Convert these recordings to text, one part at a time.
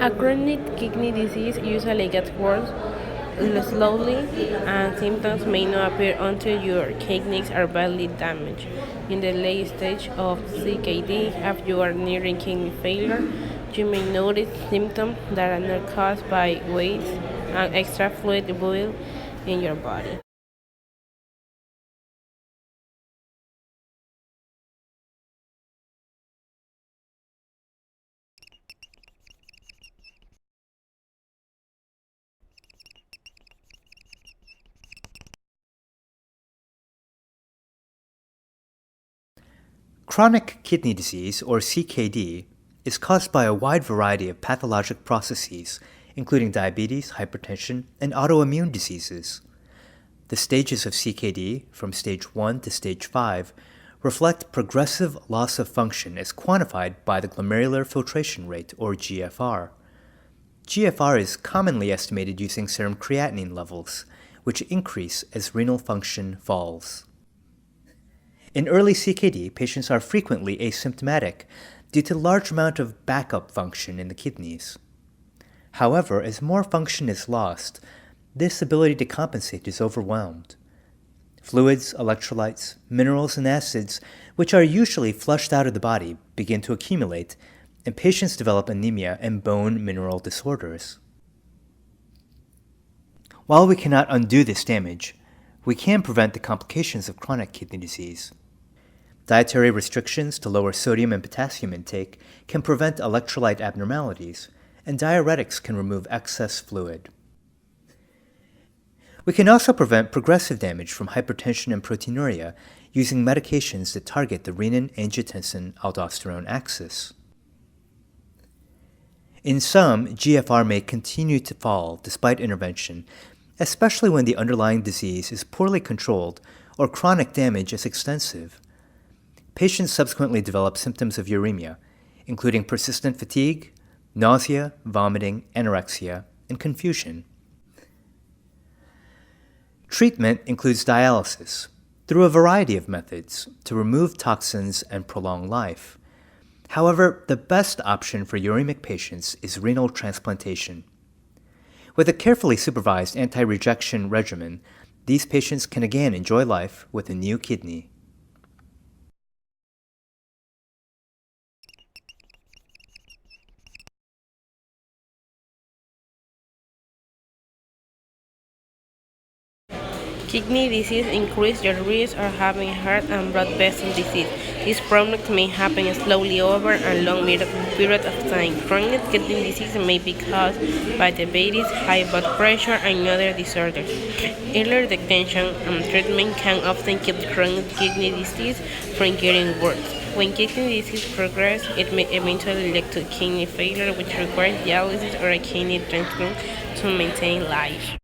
A chronic kidney disease usually gets worse slowly, and symptoms may not appear until your kidneys are badly damaged. In the late stage of CKD, if you are nearing kidney failure, you may notice symptoms that are not caused by weight and extra fluid build in your body. Chronic kidney disease, or CKD, is caused by a wide variety of pathologic processes, including diabetes, hypertension, and autoimmune diseases. The stages of CKD, from stage 1 to stage 5, reflect progressive loss of function as quantified by the glomerular filtration rate, or GFR. GFR is commonly estimated using serum creatinine levels, which increase as renal function falls. In early CKD, patients are frequently asymptomatic due to large amount of backup function in the kidneys. However, as more function is lost, this ability to compensate is overwhelmed. Fluids, electrolytes, minerals, and acids, which are usually flushed out of the body, begin to accumulate, and patients develop anemia and bone mineral disorders. While we cannot undo this damage, we can prevent the complications of chronic kidney disease. Dietary restrictions to lower sodium and potassium intake can prevent electrolyte abnormalities, and diuretics can remove excess fluid. We can also prevent progressive damage from hypertension and proteinuria using medications that target the renin-angiotensin-aldosterone axis. In some, GFR may continue to fall despite intervention, especially when the underlying disease is poorly controlled or chronic damage is extensive. Patients subsequently develop symptoms of uremia, including persistent fatigue, nausea, vomiting, anorexia, and confusion. Treatment includes dialysis through a variety of methods to remove toxins and prolong life. However, the best option for uremic patients is renal transplantation. With a carefully supervised anti-rejection regimen, these patients can again enjoy life with a new kidney. Kidney disease increases your risk of having heart and blood vessel disease. These problems may happen slowly over a long period of time. Chronic kidney disease may be caused by diabetes, high blood pressure, and other disorders. Earlier detection and treatment can often keep chronic kidney disease from getting worse. When kidney disease progresses, it may eventually lead to kidney failure, which requires dialysis or a kidney transplant to maintain life.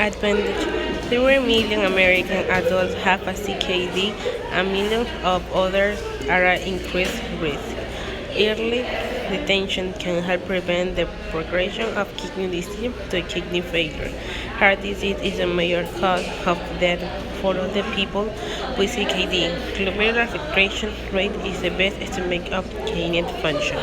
Advantage: 3 million American adults have a CKD, and millions of others are at increased risk. Early detection can help prevent the progression of kidney disease to kidney failure. Heart disease is a major cause of death for the people with CKD. Glomerular filtration rate is the best estimate of kidney function.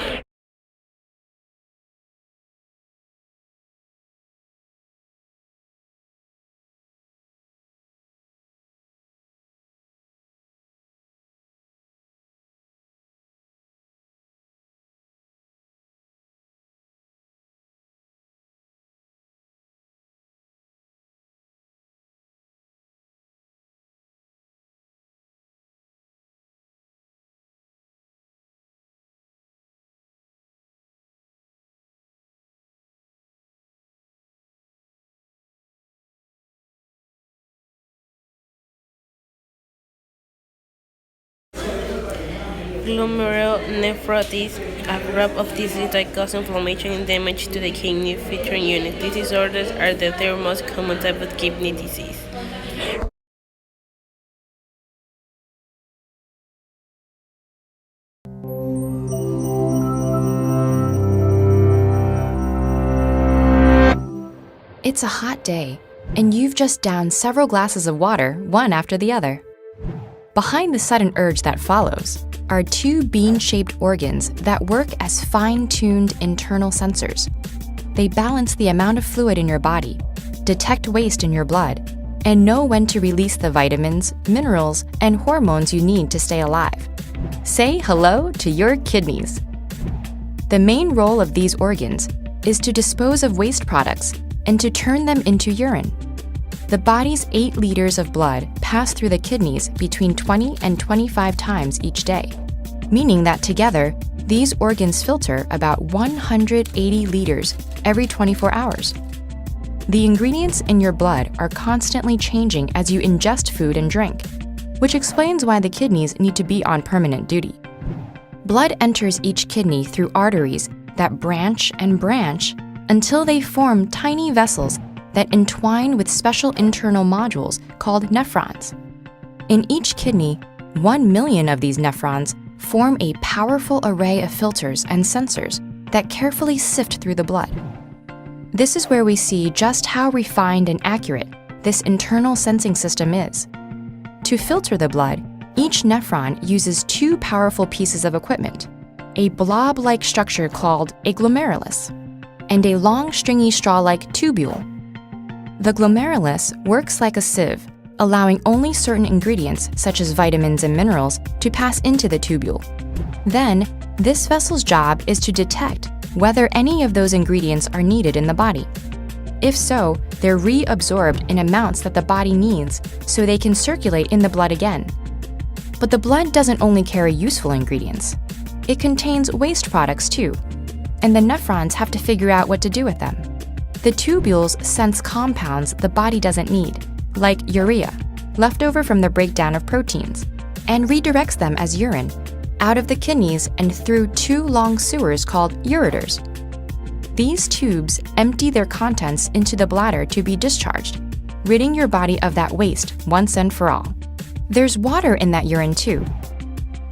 Glomerulonephritis, a group of diseases that cause inflammation and damage to the kidney filtering unit. These disorders are the third most common type of kidney disease. It's a hot day, and you've just downed several glasses of water, one after the other. Behind the sudden urge that follows are 2 bean-shaped organs that work as fine-tuned internal sensors. They balance the amount of fluid in your body, detect waste in your blood, and know when to release the vitamins, minerals, and hormones you need to stay alive. Say hello to your kidneys. The main role of these organs is to dispose of waste products and to turn them into urine. The body's 8 liters of blood pass through the kidneys between 20 and 25 times each day, meaning that together, these organs filter about 180 liters every 24 hours. The ingredients in your blood are constantly changing as you ingest food and drink, which explains why the kidneys need to be on permanent duty. Blood enters each kidney through arteries that branch and branch until they form tiny vessels that entwine with special internal modules called nephrons. In each kidney, 1 million of these nephrons form a powerful array of filters and sensors that carefully sift through the blood. This is where we see just how refined and accurate this internal sensing system is. To filter the blood, each nephron uses 2 powerful pieces of equipment, a blob-like structure called a glomerulus, and a long stringy straw-like tubule. The glomerulus works like a sieve, allowing only certain ingredients, such as vitamins and minerals, to pass into the tubule. Then, this vessel's job is to detect whether any of those ingredients are needed in the body. If so, they're reabsorbed in amounts that the body needs so they can circulate in the blood again. But the blood doesn't only carry useful ingredients. It contains waste products too, and the nephrons have to figure out what to do with them. The tubules sense compounds the body doesn't need, like urea, left over from the breakdown of proteins, and redirects them as urine out of the kidneys and through 2 long sewers called ureters. These tubes empty their contents into the bladder to be discharged, ridding your body of that waste once and for all. There's water in that urine too.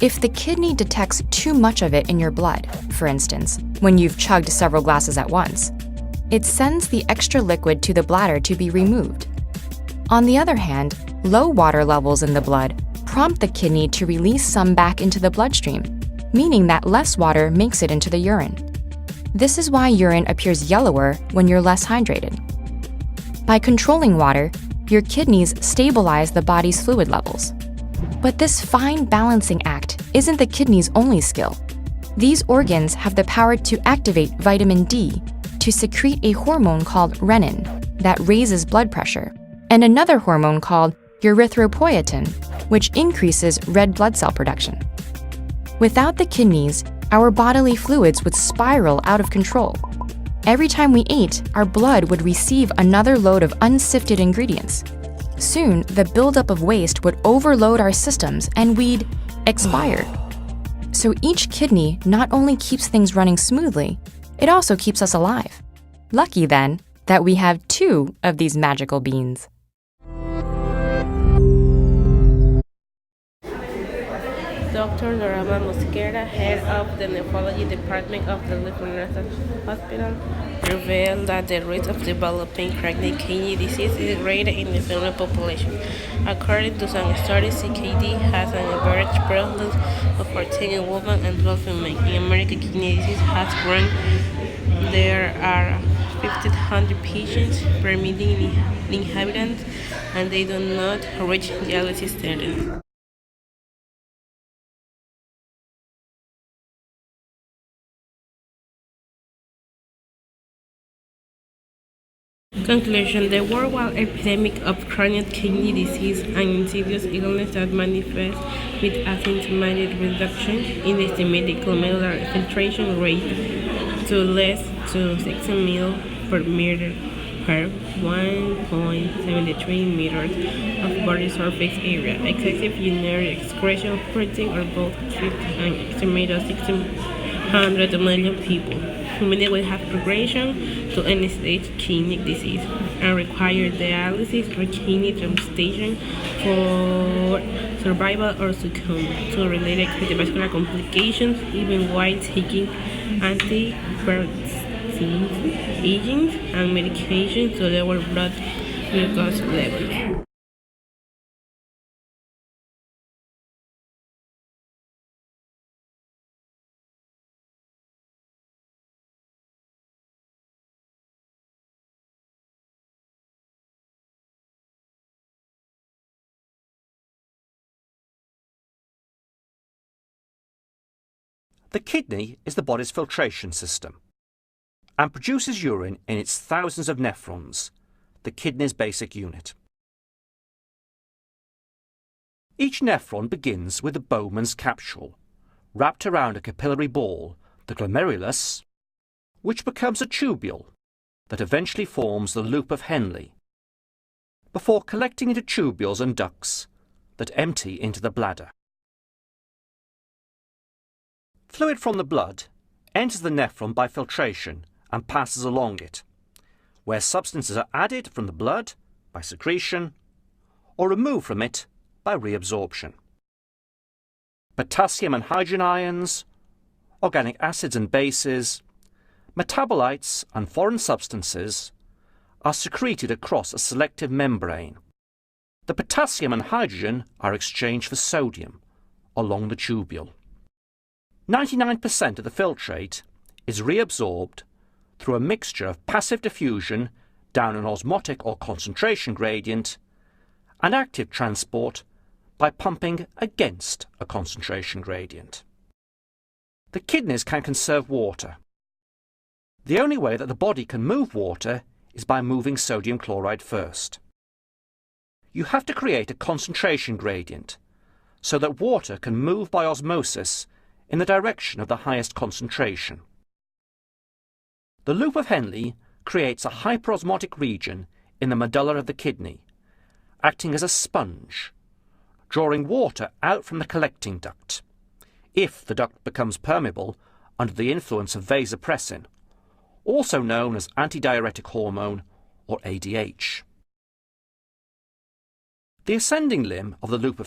If the kidney detects too much of it in your blood, for instance, when you've chugged several glasses at once, it sends the extra liquid to the bladder to be removed. On the other hand, low water levels in the blood prompt the kidney to release some back into the bloodstream, meaning that less water makes it into the urine. This is why urine appears yellower when you're less hydrated. By controlling water, your kidneys stabilize the body's fluid levels. But this fine balancing act isn't the kidney's only skill. These organs have the power to activate vitamin D to secrete a hormone called renin that raises blood pressure, and another hormone called erythropoietin, which increases red blood cell production. Without the kidneys, our bodily fluids would spiral out of control. Every time we ate, our blood would receive another load of unsifted ingredients. Soon, the buildup of waste would overload our systems and we'd expire. So each kidney not only keeps things running smoothly, it also keeps us alive. Lucky then, that we have 2 of these magical beans. Dr. Norama Mosquera, head of the nephrology department of the Liverpool Hospital, revealed that the risk of developing chronic kidney disease is greater in the female population. According to some studies, CKD has an average prevalence of 14 in women and 12 in men. In America, kidney disease has grown. There are 1,500 patients per million inhabitants, and they do not reach dialysis standards. Conclusion: the worldwide epidemic of chronic kidney disease, an insidious illness that manifests with asymptomatic reduction in the estimated glomerular filtration rate to less than 60 ml per meter per 1.73 meters of body surface area. Excessive urinary excretion of protein or both affect an estimated 600 million people. Many will have progression to end-stage kidney disease and require dialysis or kidney transplantation for survival or succumb to related cardiovascular complications, even while taking antihypertensive agents and medications to lower blood glucose levels. The kidney is the body's filtration system and produces urine in its thousands of nephrons, the kidney's basic unit. Each nephron begins with a Bowman's capsule, wrapped around a capillary ball, the glomerulus, which becomes a tubule that eventually forms the loop of Henle, before collecting into tubules and ducts that empty into the bladder. Fluid from the blood enters the nephron by filtration and passes along it, where substances are added from the blood by secretion or removed from it by reabsorption. Potassium and hydrogen ions, organic acids and bases, metabolites and foreign substances are secreted across a selective membrane. The potassium and hydrogen are exchanged for sodium along the tubule. 99% of the filtrate is reabsorbed through a mixture of passive diffusion down an osmotic or concentration gradient and active transport by pumping against a concentration gradient. The kidneys can conserve water. The only way that the body can move water is by moving sodium chloride first. You have to create a concentration gradient so that water can move by osmosis in the direction of the highest concentration. The loop of Henle creates a hyperosmotic region in the medulla of the kidney, acting as a sponge, drawing water out from the collecting duct, if the duct becomes permeable under the influence of vasopressin, also known as antidiuretic hormone or ADH. The ascending limb of the loop of